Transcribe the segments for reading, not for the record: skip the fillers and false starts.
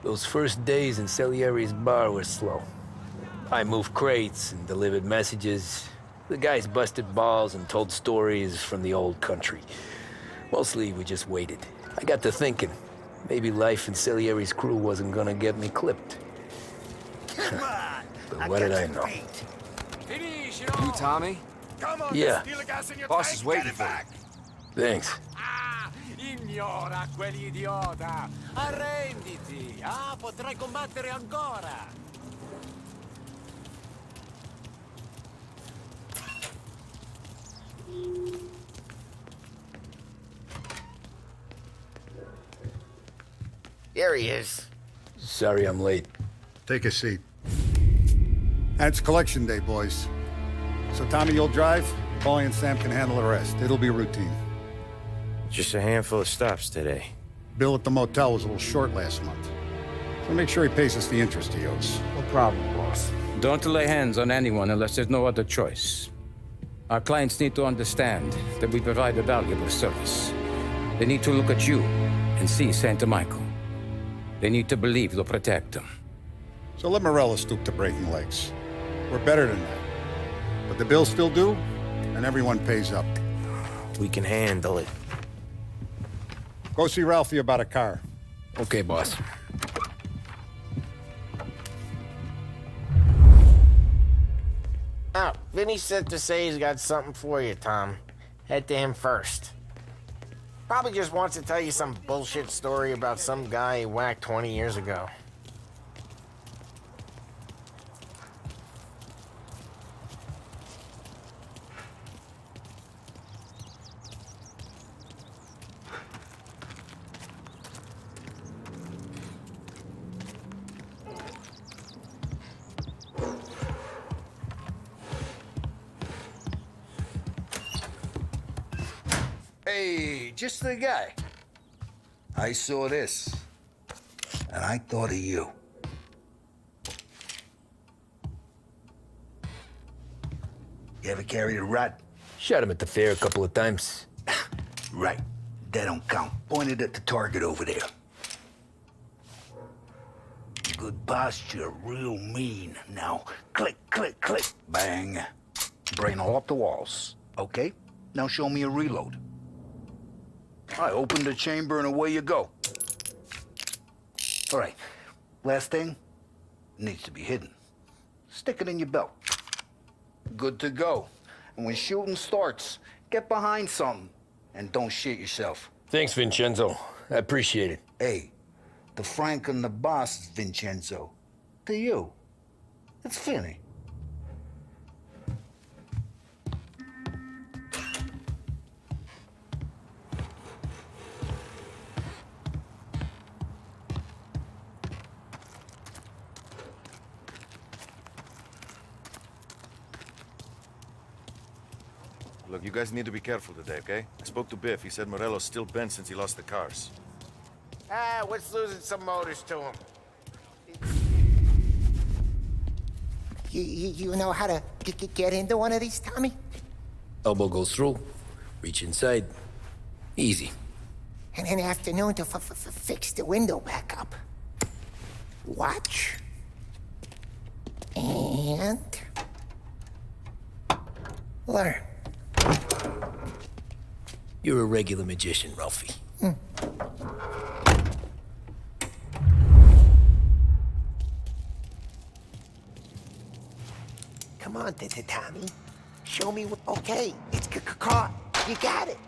Those first days in Salieri's bar were slow. I moved crates and delivered messages. The guys busted balls and told stories from the old country. Mostly, we just waited. I got to thinking, maybe life in Salieri's crew wasn't gonna get me clipped. Come on! But what did I know? You, Tommy? Come on, Yeah. steal the gas in your Boss tank, is waiting get it for you. back! Thanks. Ah, ignora quell'idiota! Arrenditi! Ah, potrai combattere ancora! Here he is. Sorry I'm late. Take a seat. And it's collection day, boys. So Tommy, you'll drive. Paulie and Sam can handle the rest. It'll be routine. Just a handful of stops today. Bill at the motel was a little short last month. So make sure he pays us the interest he owes. No problem, boss. Don't lay hands on anyone unless there's no other choice. Our clients need to understand that we provide a valuable service. They need to look at you and see Santa Michael. They need to believe you'll protect them. So let Morella stoop to breaking legs. We're better than that. But the bills still due, and everyone pays up. We can handle it. Go see Ralphie about a car. Okay, boss. Oh, Vinny sent to say he's got something for you, Tom. Head to him first. Probably just wants to tell you some bullshit story about some guy he whacked 20 years ago. Hey, just the guy. I saw this, and I thought of you. You ever carried a rat? Shot him at the fair a couple of times. Right. That don't count. Pointed at the target over there. Good posture, real mean. Now, click, click, click, bang. Brain all up the walls. Okay? Now show me a reload. I open the chamber and away you go. All right. Last thing, needs to be hidden. Stick it in your belt. Good to go. And when shooting starts, get behind something and don't shit yourself. Thanks, Vincenzo. I appreciate it. Hey, the Frank and the boss is Vincenzo. To you, it's Finny. Look, you guys need to be careful today, okay? I spoke to Biff. He said Morello's still bent since he lost the cars. Ah, what's losing some motors to him? You know how to get into one of these, Tommy? Elbow goes through, reach inside. Easy. And an afternoon to fix the window back up. Watch. And... learn. You're a regular magician, Ralphie. Come on, Tommy. Show me what... Okay, it's caught. You got it.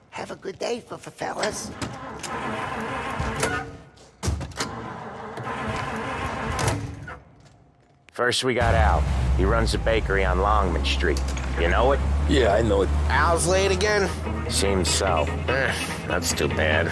Have a good day, fellas. First we got Al. He runs a bakery on Longman Street. You know it? Yeah, I know it. Al's late again? Seems so. That's too bad.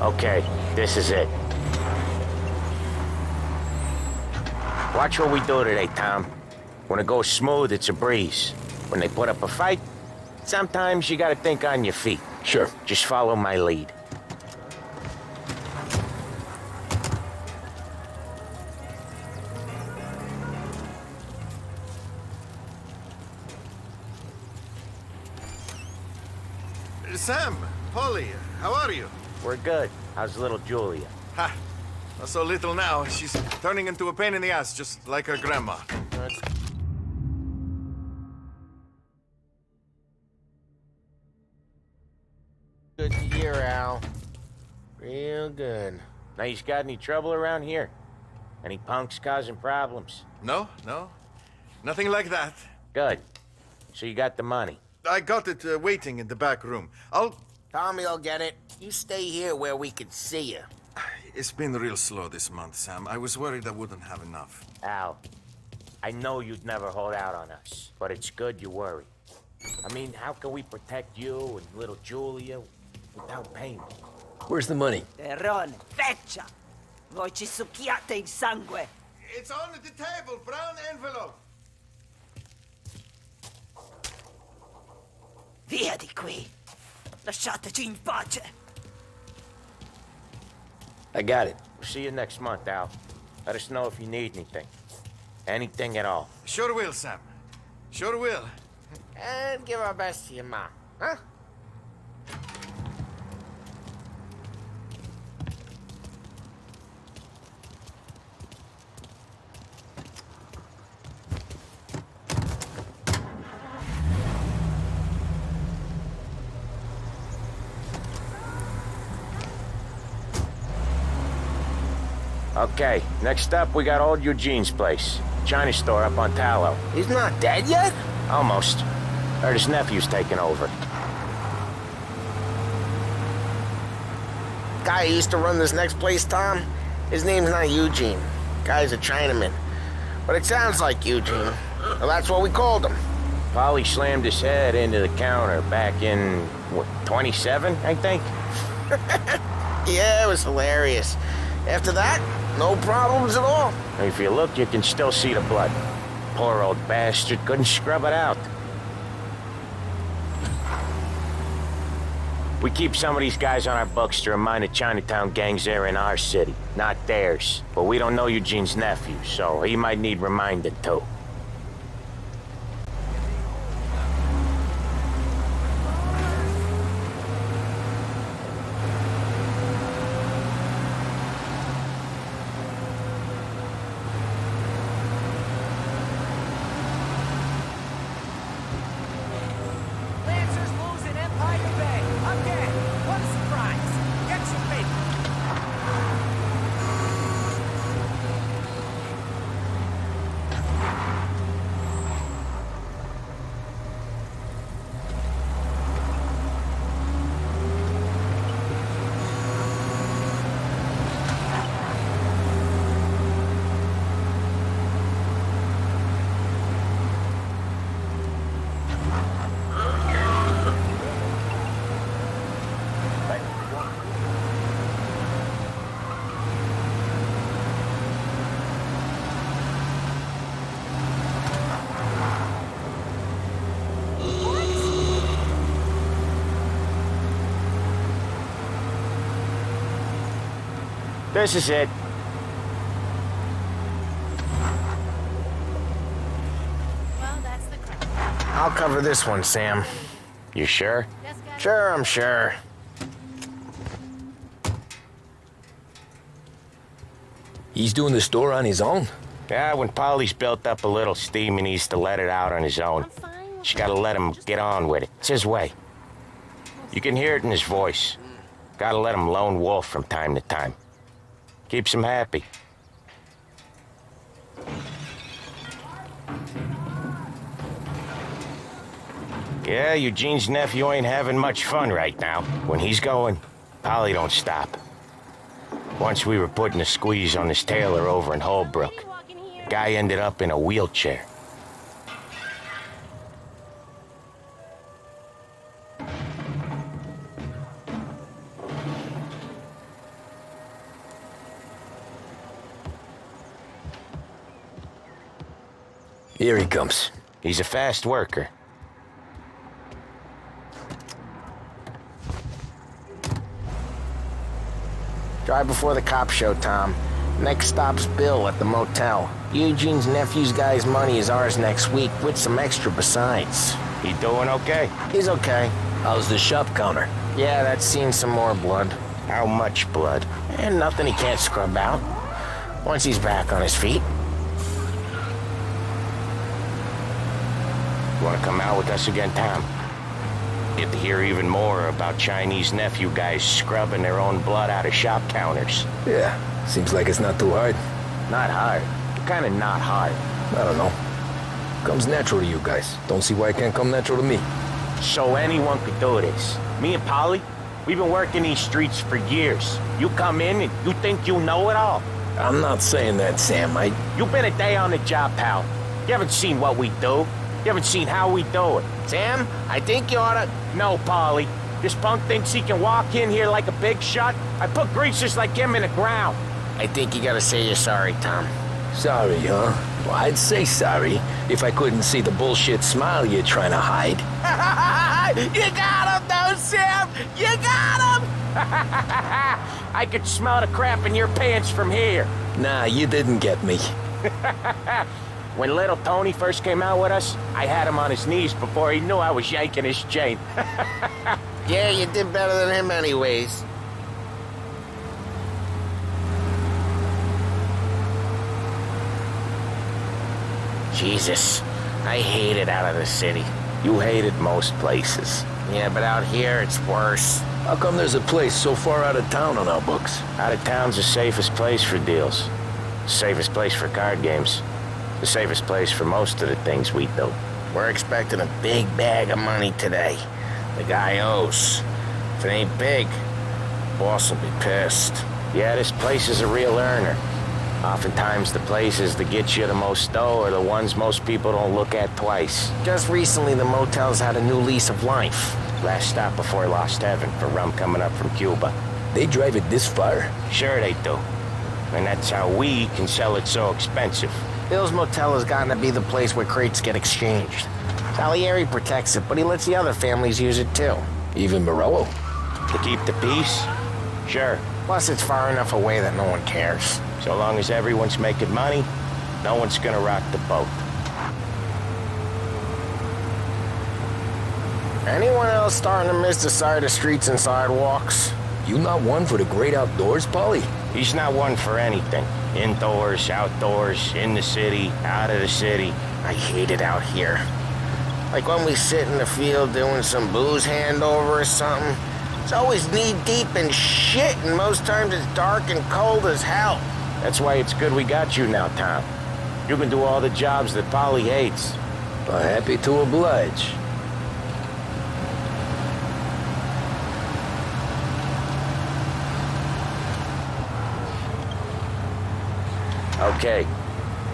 Okay, this is it. Watch what we do today, Tom. When it goes smooth, it's a breeze. When they put up a fight, sometimes you gotta think on your feet. Sure. Just follow my lead. Sam, Polly, how are you? We're good. How's little Julia? Ha! Not so little now. She's turning into a pain in the ass, just like her grandma. Good to hear, Al. Real good. Now, you got any trouble around here? Any punks causing problems? No, no. Nothing like that. Good. So you got the money. I got it waiting in the back room. Tommy'll get it. You stay here where we can see you. It's been real slow this month, Sam. I was worried I wouldn't have enough. Al, I know you'd never hold out on us, but it's good you worry. I mean, how can we protect you and little Julia without payment? Where's the money? Terrone, feccia! Voi ci succhiate il sangue! It's on the table, brown envelope. Via di qui! Lasciateci in pace! I got it. We'll see you next month, Al. Let us know if you need anything. Anything at all. Sure will, Sam. Sure will. And give our best to your mom, huh? Okay, next up, we got old Eugene's place. China store up on Tallow. He's not dead yet? Almost. Heard his nephew's taking over. Guy who used to run this next place, Tom, his name's not Eugene. Guy's a Chinaman. But it sounds like Eugene. Well, that's what we called him. Polly slammed his head into the counter back in, what, 27, I think? Yeah, it was hilarious. After that, no problems at all. If you look, you can still see the blood. Poor old bastard couldn't scrub it out. We keep some of these guys on our books to remind the Chinatown gangs they're in our city, not theirs. But we don't know Eugene's nephew, so he might need reminding too. Lancers losing Empire Bay. Again. What a surprise. Get your paper. This is it. Well, that's the crap. I'll cover this one, Sam. You sure? Just got Sure, I'm sure. He's doing the store on his own? Yeah, when Polly's built up a little steam, he needs to let it out on his own. I'm fine. She gotta let him get on with it. It's his way. You can hear it in his voice. Gotta let him lone wolf from time to time. Keeps him happy. Yeah, Eugene's nephew ain't having much fun right now. When he's going, Polly don't stop. Once we were putting a squeeze on this tailor over in Holbrook. Walking here. Guy ended up in a wheelchair. Here he comes. He's a fast worker. Drive before the cops show, Tom. Next stop's Bill at the motel. Eugene's nephew's guy's money is ours next week, with some extra besides. He doing okay? He's okay. How's the shop counter? Yeah, that's seen some more blood. How much blood? And nothing he can't scrub out. Once he's back on his feet. You want to come out with us again, Tom? Get to hear even more about Chinese nephew guys scrubbing their own blood out of shop counters. Yeah, seems like it's not too hard. Not hard. Kind of not hard. I don't know. Comes natural to you guys. Don't see why it can't come natural to me. So anyone could do this. Me and Polly, we've been working these streets for years. You come in and you think you know it all. I'm not saying that, Sam. You've been a day on the job, pal. You haven't seen what we do. You haven't seen how we do it. Sam, I think you oughta... No, Polly. This punk thinks he can walk in here like a big shot. I put greasers like him in the ground. I think you gotta say you're sorry, Tom. Sorry, huh? Well, I'd say sorry if I couldn't see the bullshit smile you're trying to hide. You got him, though, Sam! You got him! I could smell the crap in your pants from here. Nah, you didn't get me. When little Tony first came out with us, I had him on his knees before he knew I was yanking his chain. Yeah, you did better than him anyways. Jesus, I hate it out of the city. You hate it most places. Yeah, but out here, it's worse. How come there's a place so far out of town on our books? Out of town's the safest place for deals. The safest place for card games. The safest place for most of the things we do. We're expecting a big bag of money today. The guy owes. If it ain't big, boss will be pissed. Yeah, this place is a real earner. Oftentimes the places that get you the most dough are the ones most people don't look at twice. Just recently, the motel's had a new lease of life. Last stop before Lost Heaven for rum coming up from Cuba. They drive it this far? Sure they do. And that's how we can sell it so expensive. Bill's motel has gotten to be the place where crates get exchanged. Salieri protects it, but he lets the other families use it too. Even Morello? To keep the peace? Sure. Plus, it's far enough away that no one cares. So long as everyone's making money, no one's gonna rock the boat. Anyone else starting to miss the side of streets and sidewalks? You not one for the great outdoors, Polly? He's not one for anything. Indoors, outdoors, in the city, out of the city. I hate it out here. Like when we sit in the field doing some booze handover or something. It's always knee-deep in shit, and most times it's dark and cold as hell. That's why it's good we got you now, Tom. You can do all the jobs that Polly hates. Happy to oblige. Okay,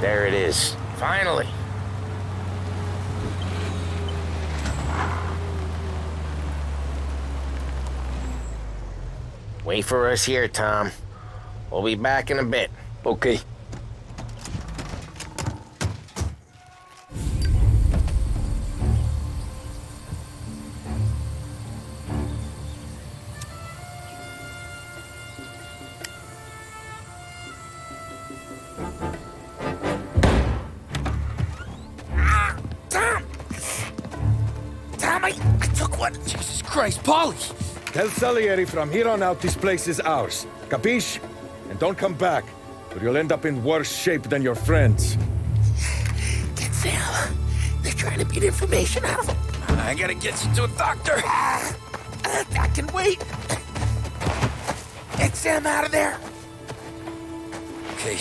there it is. Finally. Wait for us here, Tom. We'll be back in a bit. Okay. Tom, I took one. Jesus Christ, Polly! Tell Salieri from here on out this place is ours. Capiche? And don't come back, or you'll end up in worse shape than your friends. Get Sam. They're trying to beat information out of him. I gotta get you to a doctor. I can wait. Get Sam out of there. Okay.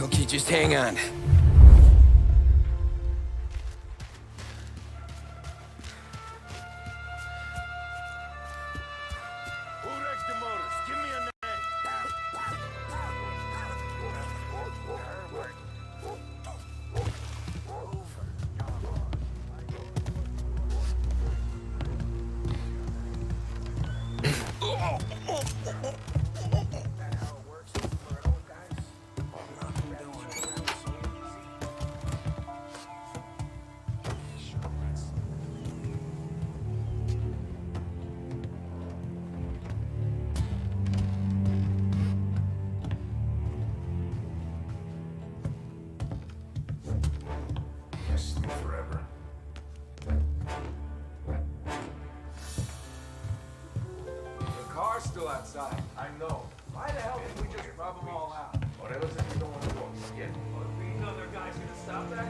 Okay, just hang on. forever. The car's still outside. I know. Why the hell didn't we just rub them all out? Morelos said you don't want to go. Yeah. Well, if we know their guy's gonna stop that?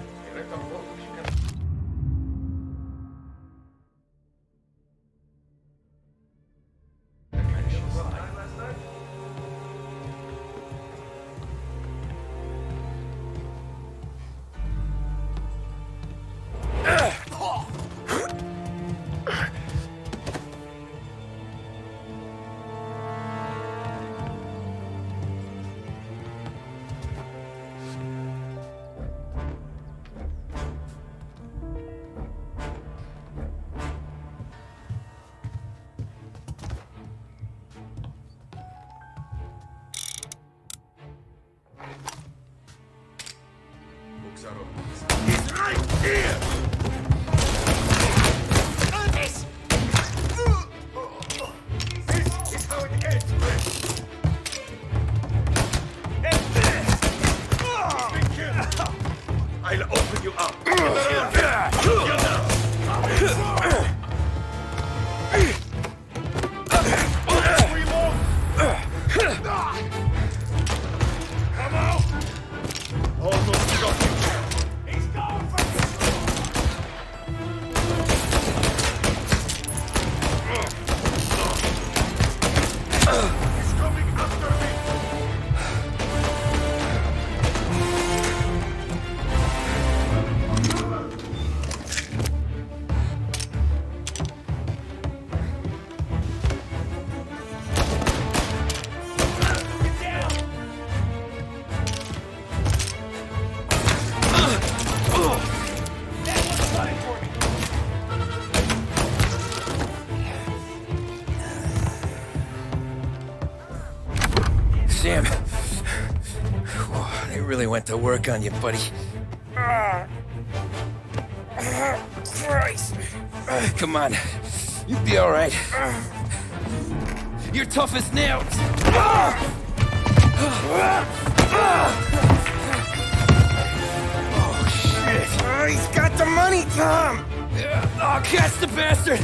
He's right here! This is how it ends, friend. He's been killed. I'll open you up. Kill now. Come out! Almost got you. He's going for He's coming after me! Get down! That one's running for me! Sam, they really went to work on you, buddy. Christ. Come on. You'll be all right. You're tough as nails. Oh, shit. He's got the money, Tom. Oh, catch the bastard.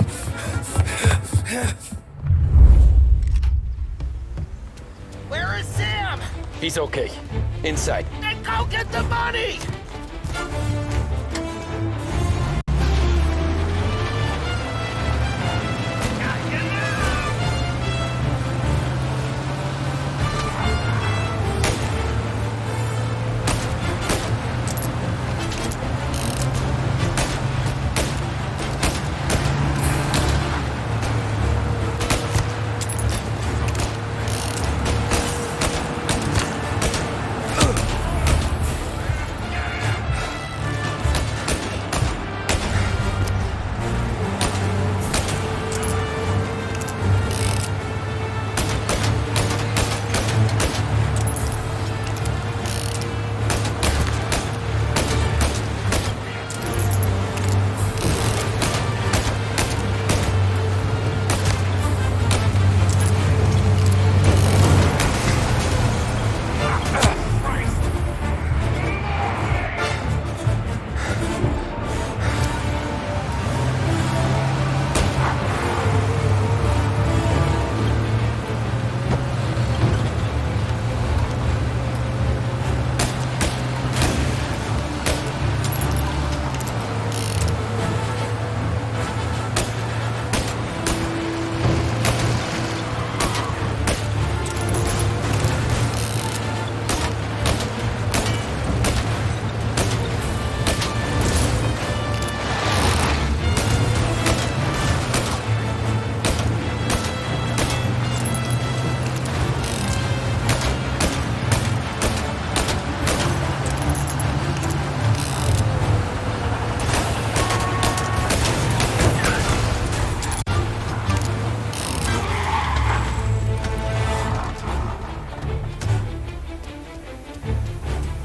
Where is Sam? He's okay. Inside. Then go get the money!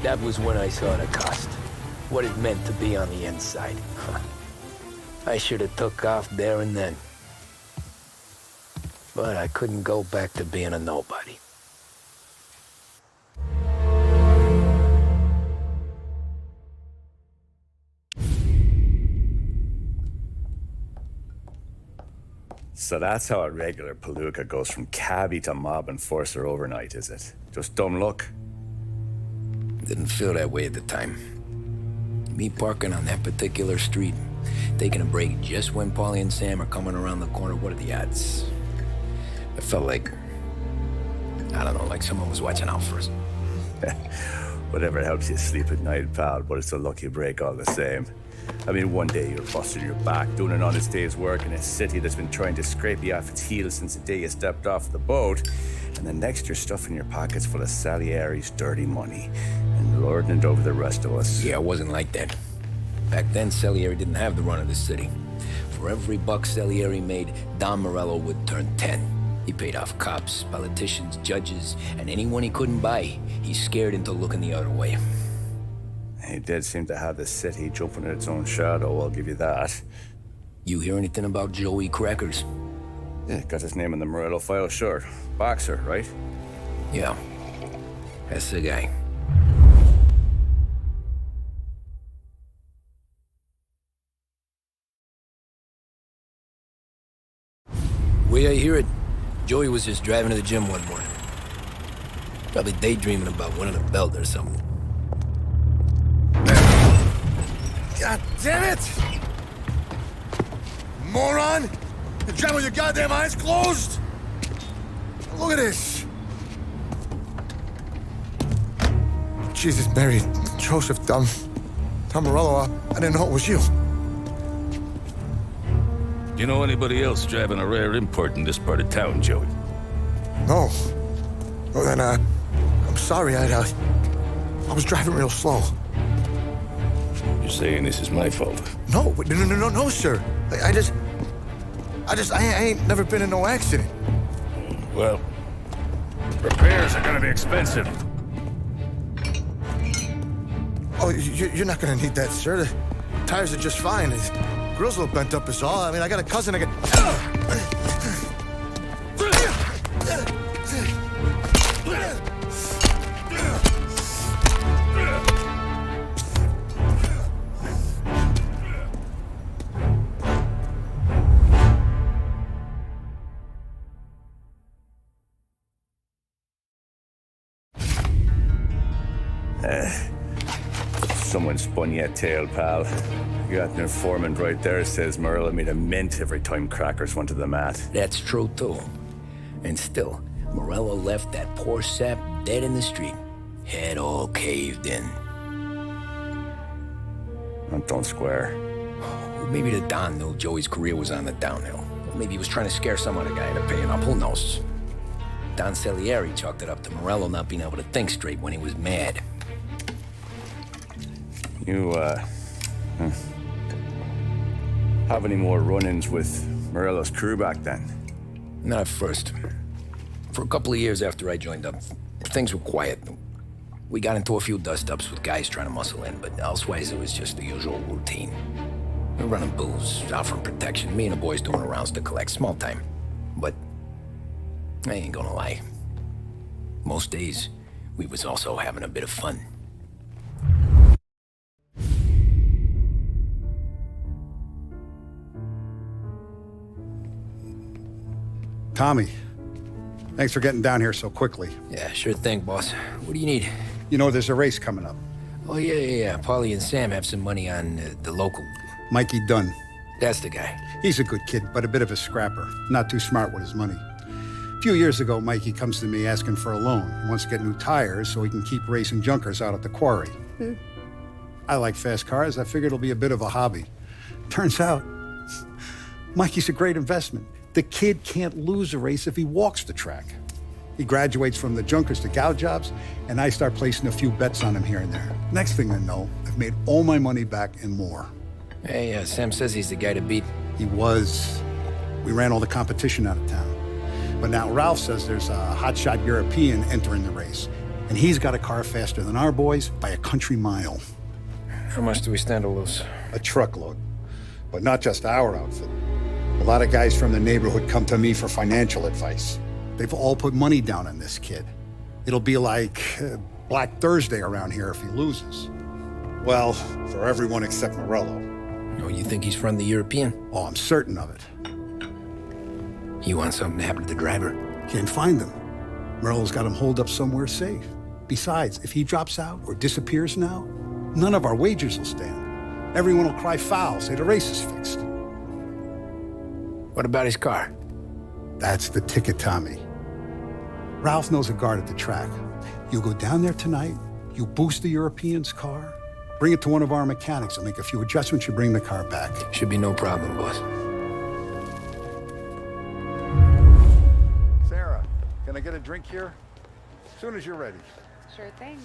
That was when I saw the cost. What it meant to be on the inside. I should have took off there and then. But I couldn't go back to being a nobody. So that's how a regular palooka goes from cabbie to mob enforcer overnight, is it? Just dumb luck? Didn't feel that way at the time. Me parking on that particular street, taking a break just when Paulie and Sam are coming around the corner, what are the odds? It felt like, I don't know, like someone was watching out for us. Whatever helps you sleep at night, pal, but it's a lucky break all the same. I mean, one day you're busting your back, doing an honest day's work in a city that's been trying to scrape you off its heels since the day you stepped off the boat, and the next you're stuffing your pockets full of Salieri's dirty money and lording it over the rest of us. Yeah, it wasn't like that. Back then, Salieri didn't have the run of the city. For every buck Salieri made, Don Morello would turn 10. He paid off cops, politicians, judges, and anyone he couldn't buy, he scared into looking the other way. He did seem to have the city jumping at its own shadow, I'll give you that. You hear anything about Joey Crackers? Yeah, got his name in the Morello file, sure. Boxer, right? Yeah, that's the guy. Way I hear it, Joey was just driving to the gym one morning. Probably daydreaming about winning a belt or something. God damn it! Moron! You're driving with your goddamn eyes closed? Look at this! Jesus, Mary, Joseph, Tom Morello, I didn't know it was you. Do you know anybody else driving a rare import in this part of town, Joey? No. Well, then, I'm sorry, I was driving real slow. You're saying this is my fault? No, sir. I ain't never been in no accident. Well, repairs are gonna be expensive. Oh, you're not gonna need that, sir. The tires are just fine. The grill's a little bent up is all. I mean, I got a cousin I can... Someone spun you a tail, pal. You got an informant right there says Morello made a mint every time Crackers went to the mat. That's true, too. And still, Morello left that poor sap dead in the street. Head all caved in. Don't square. Well, maybe the Don knew Joey's career was on the downhill. Or maybe he was trying to scare some other guy into paying up. Who knows? Don Salieri chalked it up to Morello not being able to think straight when he was mad. You, have any more run-ins with Morello's crew back then? Not at first. For a couple of years after I joined up, things were quiet. We got into a few dust-ups with guys trying to muscle in, but elsewise it was just the usual routine. We're running booze, offering protection, me and the boys doing rounds to collect, small time. But I ain't gonna lie. Most days, we was also having a bit of fun. Tommy, thanks for getting down here so quickly. Yeah, sure thing, boss. What do you need? You know, there's a race coming up. Oh, yeah. Paulie and Sam have some money on the local. Mikey Dunn. That's the guy. He's a good kid, but a bit of a scrapper. Not too smart with his money. A few years ago, Mikey comes to me asking for a loan. He wants to get new tires so he can keep racing junkers out at the quarry. I like fast cars. I figured it'll be a bit of a hobby. Turns out, Mikey's a great investment. The kid can't lose a race if he walks the track. He graduates from the junkers to gal jobs, and I start placing a few bets on him here and there. Next thing I know, I've made all my money back and more. Hey, Sam says he's the guy to beat. He was. We ran all the competition out of town. But now Ralph says there's a hotshot European entering the race, and he's got a car faster than our boys by a country mile. How much do we stand to lose? A truckload. But not just our outfit. A lot of guys from the neighborhood come to me for financial advice. They've all put money down on this kid. It'll be like Black Thursday around here if he loses. Well, for everyone except Morello. Oh, you think he's from the European? Oh, I'm certain of it. You want something to happen to the driver? Can't find them. Morello's got him holed up somewhere safe. Besides, if he drops out or disappears now, none of our wagers will stand. Everyone will cry foul, say the race is fixed. What about his car? That's the ticket, Tommy. Ralph knows a guard at the track. You go down there tonight, you boost the European's car, bring it to one of our mechanics, and make a few adjustments, you bring the car back. Should be no problem, boss. Sarah, can I get a drink here? As soon as you're ready. Sure thing.